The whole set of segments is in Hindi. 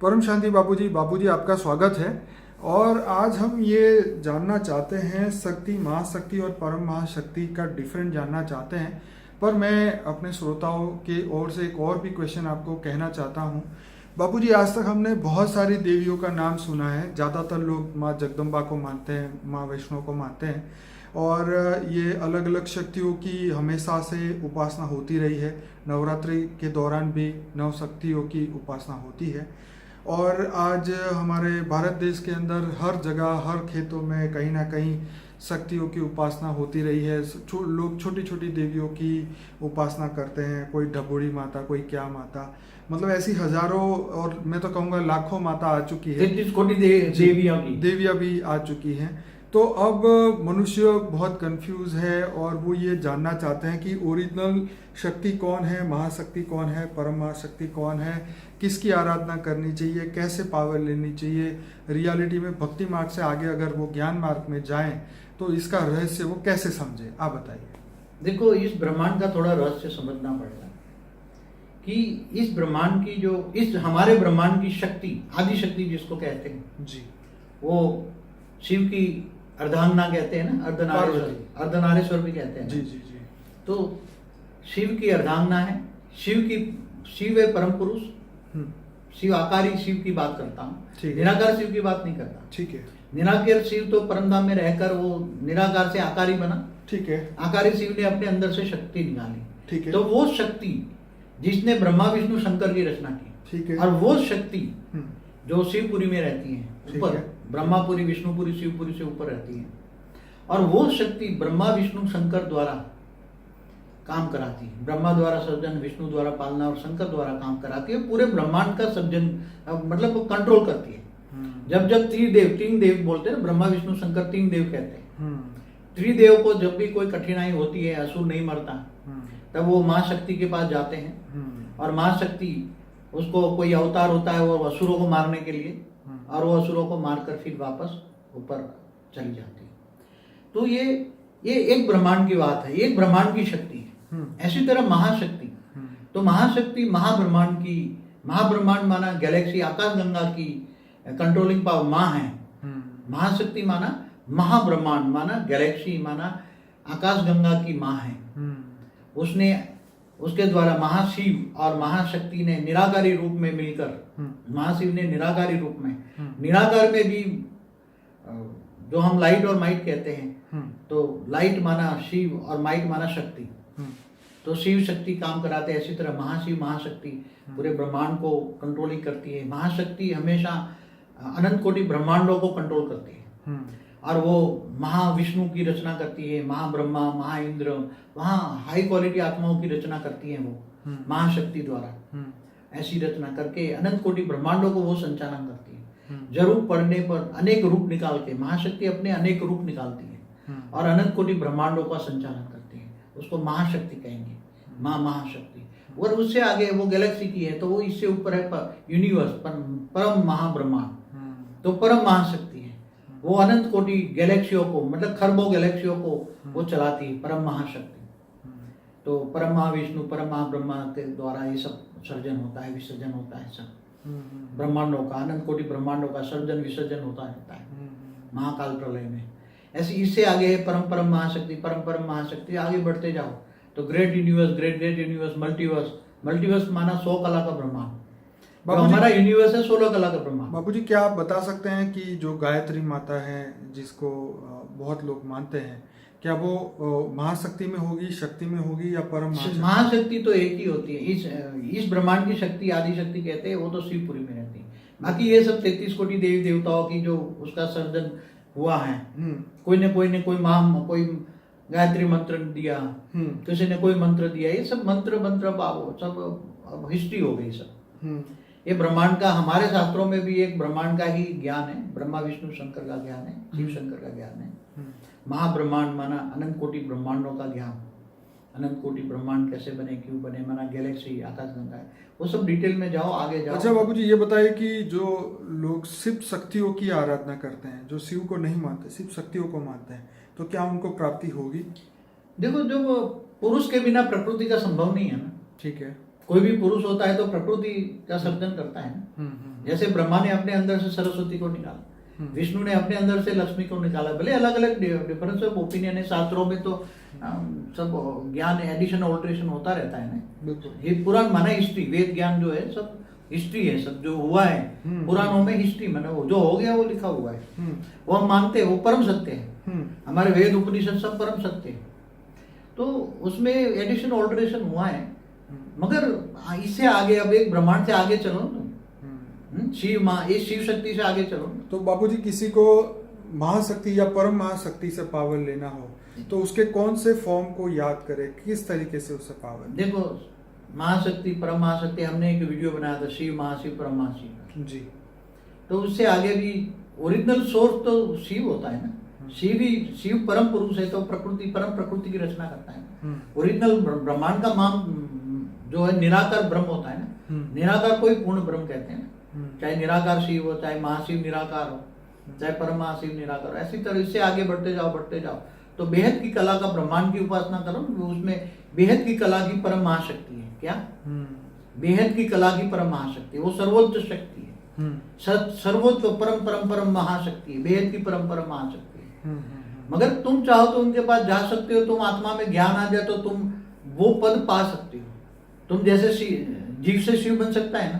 परम शांति बाबूजी आपका स्वागत है। और आज हम ये जानना चाहते हैं शक्ति, महाशक्ति और परम महाशक्ति का डिफरेंट जानना चाहते हैं। पर मैं अपने श्रोताओं की ओर से एक और भी क्वेश्चन आपको कहना चाहता हूँ। बाबूजी, आज तक हमने बहुत सारी देवियों का नाम सुना है। ज़्यादातर लोग माँ जगदम्बा को मानते हैं, माँ वैष्णो को मानते हैं, और ये अलग अलग शक्तियों की हमेशा से उपासना होती रही है। नवरात्रि के दौरान भी नव शक्तियों की उपासना होती है। और आज हमारे भारत देश के अंदर हर जगह, हर खेतों में कहीं ना कहीं शक्तियों की उपासना होती रही है। लोग छोटी छोटी देवियों की उपासना करते हैं, कोई ढबोड़ी माता, कोई क्या माता, मतलब ऐसी हजारों और मैं तो कहूँगा लाखों माता आ चुकी है। 33 कोटि देवियां भी आ चुकी हैं। तो अब मनुष्य बहुत कंफ्यूज है और वो ये जानना चाहते हैं कि ओरिजिनल शक्ति कौन है, महाशक्ति कौन है, परम महाशक्ति कौन है, किसकी आराधना करनी चाहिए, कैसे पावर लेनी चाहिए। रियलिटी में भक्ति मार्ग से आगे अगर वो ज्ञान मार्ग में जाएं तो इसका रहस्य वो कैसे समझे, आप बताइए। देखो, इस ब्रह्मांड का थोड़ा रहस्य समझना पड़ेगा कि इस ब्रह्मांड की इस हमारे ब्रह्मांड की शक्ति, आदि शक्ति जिसको कहते हैं जी, वो शिव की अर्धांगना कहते हैं ना, अर्धनारेश्वर भी कहते हैं। जी जी जी। तो शिव की अर्धांगना है। शिव है परम पुरुष। शिव आकारी शिव की बात करता हूँ, निराकार शिव की बात नहीं करता। ठीक है। निराकार शिव तो परमधाम में रहकर वो निराकार से आकारी बना। ठीक है। आकारी शिव ने अपने अंदर से शक्ति निकाली। ठीक है। तो वो शक्ति जिसने ब्रह्मा विष्णु शंकर की रचना की, ठीक है, और वो शक्ति जो शिवपुरी में रहती है, ऊपर ब्रह्मापुरी, विष्णुपुरी, शिवपुरी से ऊपर रहती है, और वो शक्ति ब्रह्मा विष्णु शंकर द्वारा काम कराती है। ब्रह्मा द्वारा सर्जन, विष्णु द्वारा पालना और शंकर द्वारा काम कराती है। पूरे ब्रह्मांड का सर्जन, मतलब वो कंट्रोल करती है। जब तीन देव बोलते हैं ना, ब्रह्मा विष्णु शंकर तीन देव कहते हैं। त्रिदेव को जब भी कोई कठिनाई होती है, असुर नहीं मरता, तब वो माँ शक्ति के पास जाते हैं। और माँ शक्ति, उसको कोई अवतार होता है वो असुरों को मारने के लिए, और वो असुरों को मारकर फिर वापस ऊपर चली जाती है। तो ये एक ब्रह्मांड की बात है, एक ब्रह्मांड की शक्ति है। ऐसी तरह महाशक्ति, तो महाशक्ति महाब्रह्मांड की, महाब्रह्मांड माना गैलेक्सी, आकाश गंगा की कंट्रोलिंग पावर माँ है। महाशक्ति माना महाब्रह्मांड, माना गैलेक्सी, माना आकाश गंगा की माँ है। उसके द्वारा महाशिव और महाशक्ति ने निराकारी रूप में मिलकर, महाशिव ने निराकारी रूप में, निराकार में भी जो हम लाइट और माइट कहते हैं, तो लाइट माना शिव और माइट माना शक्ति। तो शिव शक्ति काम कराते हैं। ऐसी तरह महाशिव महाशक्ति पूरे ब्रह्मांड को कंट्रोलिंग करती है। महाशक्ति हमेशा अनंत कोटि ब्रह्मांडों को कंट्रोल करती है। और वो महाविष्णु की रचना करती है, महाब्रह्मा, महाइंद्र, वहाँ हाई क्वालिटी आत्माओं की रचना करती है वो महाशक्ति द्वारा। ऐसी रचना करके अनंत कोटि ब्रह्मांडों को वो संचालन करती है। जरूर पड़ने पर अनेक रूप निकाल के महाशक्ति अपने अनेक रूप निकालती है और अनंत कोटि ब्रह्मांडों का संचालन करती है। उसको महाशक्ति कहेंगे, महाशक्ति। और उससे आगे वो गैलेक्सी की है, तो वो इससे ऊपर है यूनिवर्स, परम महाब्रह्मांड, तो परम महाशक्ति है। वो अनंत कोटि गैलेक्सियों को, मतलब खरबों गैलेक्सियों को वो चलाती है, परम महाशक्ति। तो परम महाविष्णु, परम महाब्रह्मा के द्वारा ये सब सर्जन होता है, विसर्जन होता है। सब ब्रह्मांडों का, अनंत कोटि ब्रह्मांडों का सर्जन विसर्जन होता रहता है महाकाल प्रलय में। ऐसे इससे आगे है परम महाशक्ति, परम महाशक्ति। आगे बढ़ते जाओ तो ग्रेट यूनिवर्स, मल्टीवर्स माना 100 कला का ब्रह्मांड। हमारा यूनिवर्स है 16 कला का ब्रह्मांड। बाबूजी, क्या आप बता सकते हैं कि जो गायत्री माता है, जिसको बहुत लोग मानते हैं, क्या वो महाशक्ति में होगी, शक्ति में होगी, या परम महाशक्ति? तो एक ही होती है। इस ब्रह्मांड की शक्ति आदि शक्ति कहते हैं, वो तो शिवपुरी में रहती है। बाकी ये सब 33 कोटि देवी देवताओं की जो उसका सर्जन हुआ है, कोई ने कोई गायत्री मंत्र दिया, किसी ने कोई मंत्र दिया, ये सब मंत्र सब हिस्ट्री हो गई सब। ये ब्रह्मांड का, हमारे शास्त्रों में भी एक ब्रह्मांड का ही ज्ञान है, ब्रह्मा विष्णु शंकर का ज्ञान है, शिव शंकर का ज्ञान है। महाब्रह्मांड माना अनंत कोटि ब्रह्मांडों का ज्ञान। अनंत कोटि ब्रह्मांड कैसे बने, क्यों बने, माना गैलेक्सी, आकाश गंगा है, वो सब डिटेल में जाओ, आगे जाओ। अच्छा बाबूजी, ये बताइए कि जो लोग शिव शक्तियों की आराधना करते हैं, जो शिव को नहीं मानते, शिव शक्तियों को मानते हैं, तो क्या उनको प्राप्ति होगी? देखो, जो पुरुष के बिना प्रकृति का संभव नहीं है ना। ठीक है। कोई भी पुरुष होता है तो प्रकृति का सर्जन करता है ना। जैसे ब्रह्मा ने अपने अंदर से सरस्वती को निकाला, विष्णु ने अपने अंदर से लक्ष्मी को निकाला। भले अलग अलग डिफरेंस ऑफ ओपिनियन है, शास्त्रों में तो सब ज्ञान एडिशन ऑल्ट्रेशन होता रहता है ना। ये पुराण माना हिस्ट्री, वेद ज्ञान जो है सब हिस्ट्री है, सब जो हुआ है पुराणों में हिस्ट्री माना, वो जो हो गया वो लिखा हुआ है, वो हम मानते हैं, वो परम सत्य है। हमारे वेद उपनिषद सब परम सत्य है, तो उसमें एडिशन ऑल्ट्रेशन हुआ है। मगर इससे आगे अब एक ब्रह्मांड से आगे चलो ना, शिव माँ, इस शिव शक्ति से आगे चलो। तो बापूजी किसी को महाशक्ति या परम महाशक्ति से पावर लेना हो तो उसके कौन से फॉर्म को याद करे, किस तरीके से उससे पावर? देखो, महाशक्ति परम महाशक्ति, हमने एक वीडियो बनाया था शिव महाशिव परम महाशिव जी। तो उससे आगे भी ओरिजिनल सोर्स तो शिव होता है ना। शिव परम पुरुष है, तो प्रकृति परम प्रकृति की रचना करता है। ओरिजिनल ब्रह्मांड का मान जो है निराकार ब्रह्म होता है ना। निराकार कोई पूर्ण ब्रह्म कहते हैं, चाहे निराकार शिव हो, चाहे महाशिव निराकार हो, चाहे परम महाशिव निराकार हो। ऐसी तरह इससे आगे बढ़ते जाओ तो बेहद की कला का ब्रह्मांड की उपासना करो, उसमें बेहद की कला की परम महाशक्ति है। क्या? बेहद की कला की परम महाशक्ति, वो सर्वोच्च शक्ति है, सर्वोच्च परम परम परम महाशक्ति है, बेहद की परम परम महाशक्ति है। मगर तुम चाहो तो उनके पास जा सकते हो, तुम आत्मा में ज्ञान आ जाए तो तुम वो पद पा सकते हो। तुम जैसे जीव से शिव बन सकता है ना,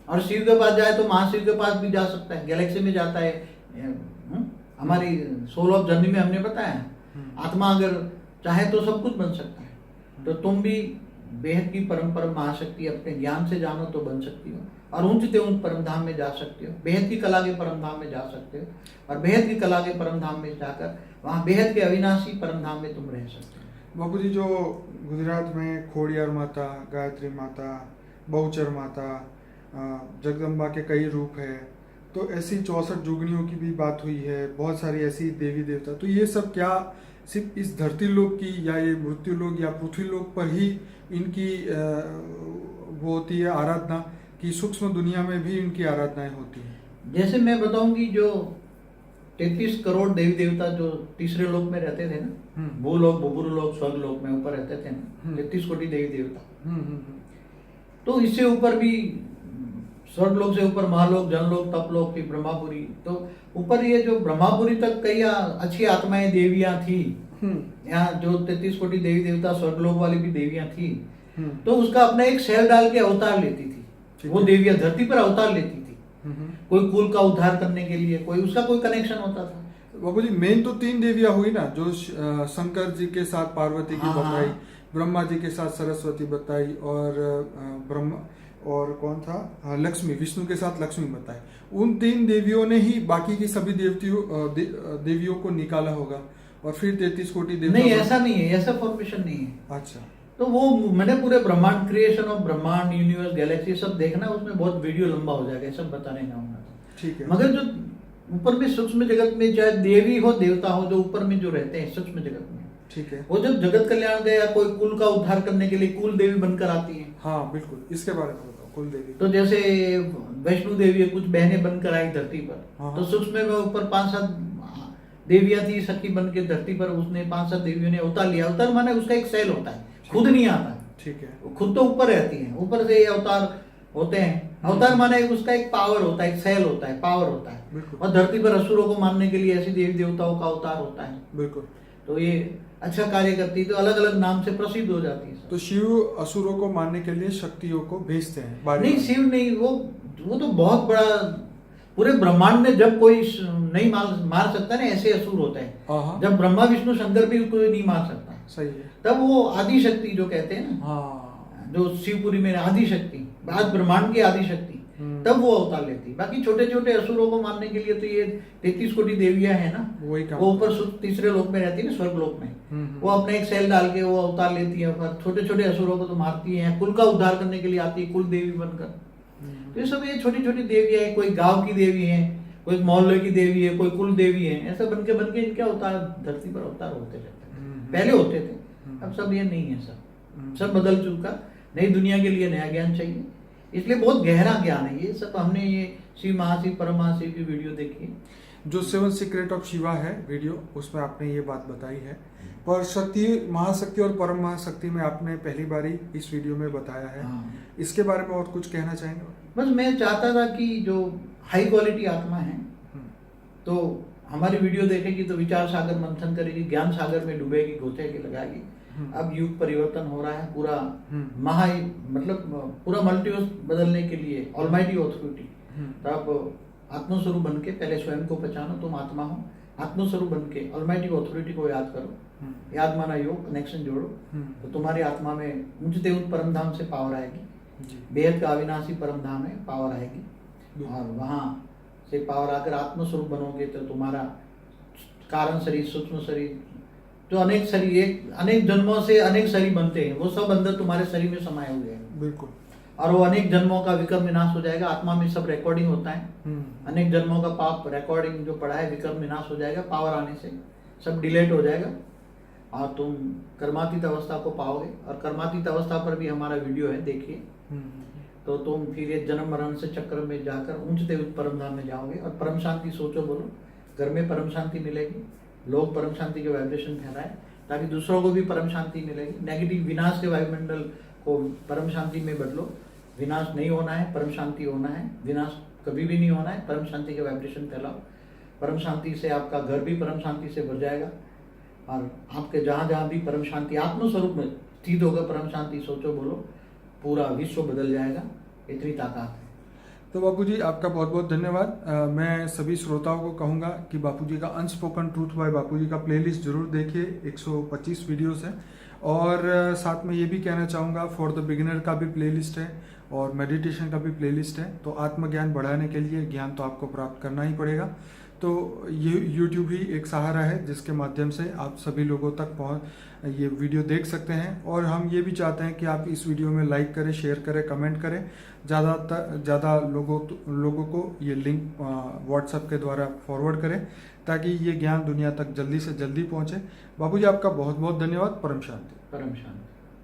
और शिव के पास जाए तो महाशिव के पास भी जा सकता है, गैलेक्सी में जाता है। हमारी सोल ऑफ जर्नी में हमने बताया, आत्मा अगर चाहे तो सब कुछ बन सकता है। तो तुम भी बेहद की परम परम महाशक्ति अपने ज्ञान से जानो तो बन सकती हो, और ऊंचते ऊंच परम धाम में जा सकते हो, बेहद की कला के परम धाम में जा सकते हो, और बेहद की कला के परम धाम में जाकर वहाँ बेहद के अविनाशी परम धाम में तुम रह सकते हो। बापूजी, जो गुजरात में खोड़ियार माता, गायत्री माता, बहुचर माता, जगदम्बा के कई रूप है, तो ऐसी 64 जुगनियों की भी बात हुई है, बहुत सारी ऐसी देवी देवता। तो ये सब क्या सिर्फ इस धरती लोक की या ये मृत्यु लोक या पृथ्वी लोक पर ही इनकी वो होती है आराधना, कि सूक्ष्म दुनिया में भी इनकी आराधनाएं होती हैं? जैसे मैं बताऊंगी, जो 33 करोड़ देवी देवता जो तीसरे लोक में रहते थे ना, वो लोग बुबुरु लोक स्वर्ग लोक में ऊपर रहते थे ना, 33 कोटि देवी देवता। तो इससे ऊपर भी स्वर्ग लोक से ऊपर महालोक, जनलोक, तपलोक, फिर ब्रह्मापुरी, तो ऊपर ये जो ब्रह्मापुरी तक कई अच्छी आत्माएं देवियां थी। यहाँ जो 33 कोटि देवी देवता स्वर्गलोक वाली भी देवियां थी, तो उसका अपना एक सेल डाल के अवतार लेती थी। वो देवियां धरती पर अवतार लेती थी, कोई कुल का उद्धार करने के लिए, कोई उसका कोई कनेक्शन होता था। बाबू जी, मेन तो 3 देवियां हुई ना, जो शंकर जी के साथ पार्वती की बताई, ब्रह्मा जी के साथ सरस्वती बताई, और ब्रह्मा और कौन था, लक्ष्मी, विष्णु के साथ लक्ष्मी बताई। उन 3 देवियों ने ही बाकी की सभी देवियों को निकाला होगा, और फिर 33 कोटि देवता। नहीं, ऐसा नहीं है, ऐसा फॉर्मेशन नहीं है। अच्छा, तो वो मैंने पूरे ब्रह्मांड, क्रिएशन ऑफ ब्रह्मांड, यूनिवर्स, गैलेक्सी सब देखना, उसमें बहुत वीडियो लंबा हो जाएगा, सब बताने जाऊंगा। ठीक है। मगर जो ऊपर में सूक्ष्म जगत में, चाहे देवी हो देवता हो, जो ऊपर में जो रहते हैं सूक्ष्म जगत में, ठीक है, वो जब जगत कल्याण दे या कोई कुल का उद्धार करने के लिए कुल देवी बनकर आती है। हाँ बिल्कुल, इसके बारे में बताओ। कुल देवी तो जैसे वैष्णो देवी है, कुछ बहनें बनकर आई धरती पर। हाँ। तो सूक्ष्म में ऊपर 5-7 देवियां थी, सखी बन के धरती पर, उसने 5-7 देवियों ने अवतार लिया। अवतार माने उसका एक सेल होता है, खुद नहीं आता। ठीक है, खुद तो ऊपर रहती है, ऊपर से ये अवतार होते हैं। अवतार माने उसका एक पावर होता है, एक सेल होता है, पावर होता है। और धरती पर असुरों को मारने के लिए ऐसी देवी देवताओं का अवतार होता है। बिल्कुल। तो ये अच्छा कार्य करती है, तो अलग अलग नाम से प्रसिद्ध हो जाती है। तो शिव असुरों को मारने के लिए शक्तियों को भेजते हैं? नहीं, शिव नहीं, वो तो बहुत बड़ा, पूरे ब्रह्मांड में जब कोई नहीं मार सकता ना, ऐसे असुर होते हैं। जब ब्रह्मा विष्णु शंकर भी कोई नहीं मार सकता, सही है, तब वो आदि शक्ति जो कहते हैं ना, जो शिवपुरी में आदि शक्ति, आज ब्रह्मांड की आदि शक्ति, तब वो अवतार लेती। बाकी छोटे छोटे असुरों को मारने के लिए तो ये 33 कोटि देवियां है ना, वो ऊपर तीसरे लोक में रहती है ना, स्वर्ग लोक में। वो अपने एक सेल डाल के वो अवतार लेती है, छोटे छोटे असुरों को तो मारती है, कुल का उद्धार करने के लिए आती है, कुल देवी बनकर। तो ये सब ये छोटी छोटी देवियां है, कोई गांव की देवी है, कोई मोहल्ले की देवी है, कोई कुल देवी है, ऐसा बनके इनके अवतार धरती पर अवतार होते रहते हैं। पहले होते थे, अब सब ये नहीं है, सब बदल चुका। नई दुनिया के लिए नया ज्ञान चाहिए, इसलिए बहुत गहरा ज्ञान है ये सब। हमने ये शिव महाशिव परम महाशिव की वीडियो देखी। जो 7 सीक्रेट ऑफ शिवा है वीडियो, उसमें आपने ये बात बताई है। पर शक्ति, महाशक्ति और परम महाशक्ति में आपने पहली बार ही इस वीडियो में बताया है। इसके बारे में और कुछ कहना चाहेंगे? बस मैं चाहता था कि जो हाई क्वालिटी आत्मा है तो हमारी वीडियो देखेगी तो विचार सागर मंथन करेगी, ज्ञान सागर में डूबेगी, गोते के लगाएगी। अब युग परिवर्तन हो रहा है, पूरा मतलब पूरा मल्टीवर्स बदलने के लिए ऑलमाइटी ऑथोरिटी। तो अब आत्मस्वरूप बन के पहले स्वयं को पहचानो, तुम आत्मा हो। आत्मस्वरूप बन के ऑलमाइटी ऑथोरिटी को याद करो, याद माना योग, कनेक्शन जोड़ो, तो तुम्हारी आत्मा में ऊंचते उच्च परम धाम से पावर आएगी। बेहद का अविनाशी परम धाम में पावर आएगी, और वहां से पावर आकर आत्मस्वरूप बनोगे तो तुम्हारा कारण शरीर, सूक्ष्म शरीर, जो अनेक शरीर, अनेक जन्मों से अनेक शरीर बनते हैं, वो सब अंदर तुम्हारे शरीर में समाये हुए हैं। बिल्कुल। और वो अनेक जन्मों का विकर्म विनाश हो जाएगा। आत्मा में सब रिकॉर्डिंग होता है, अनेक जन्मों का पाप रिकॉर्डिंग जो पड़ा है, विकर्म विनाश हो जाएगा। पावर आने से सब डिलीट हो जाएगा और तुम कर्मातीत अवस्था को पाओगे। और कर्मातीत अवस्था पर भी हमारा वीडियो है, देखिए। तो तुम फिर ये जन्म मरण से चक्र में जाकर ऊंचते उच्च परम धाम में जाओगे। और परम शांति सोचो, बोलो, घर में परम शांति मिलेगी, लोग परम शांति के वाइब्रेशन फैलाए ताकि दूसरों को भी परम शांति मिलेगी। नेगेटिव विनाश के वायुमंडल को परम शांति में बदलो। विनाश नहीं होना है, परम शांति होना है। विनाश कभी भी नहीं होना है, परम शांति के वाइब्रेशन फैलाओ। परम शांति से आपका घर भी परम शांति से भर जाएगा, और आपके जहाँ जहाँ भी परम शांति आत्मस्वरूप में स्थित होगा, परम शांति सोचो, बोलो, पूरा विश्व बदल जाएगा। इतनी ताकत है। तो बापूजी, आपका बहुत बहुत धन्यवाद। मैं सभी श्रोताओं को कहूँगा कि बापूजी का अनस्पोकन ट्रूथ बाय बापूजी का प्लेलिस्ट जरूर देखिए, 125 वीडियोस है। और साथ में ये भी कहना चाहूँगा, फॉर द बिगिनर का भी प्लेलिस्ट है और मेडिटेशन का भी प्लेलिस्ट है। तो आत्मज्ञान बढ़ाने के लिए ज्ञान तो आपको प्राप्त करना ही पड़ेगा। तो ये यूट्यूब ही एक सहारा है जिसके माध्यम से आप सभी लोगों तक ये वीडियो देख सकते हैं। और हम ये भी चाहते हैं कि आप इस वीडियो में लाइक करें, शेयर करें, कमेंट करें, ज़्यादा लोगों को ये लिंक व्हाट्सएप के द्वारा फॉरवर्ड करें ताकि ये ज्ञान दुनिया तक जल्दी से जल्दी पहुँचे। बापूजी, आपका बहुत बहुत धन्यवाद। परम शांति। परम शांति।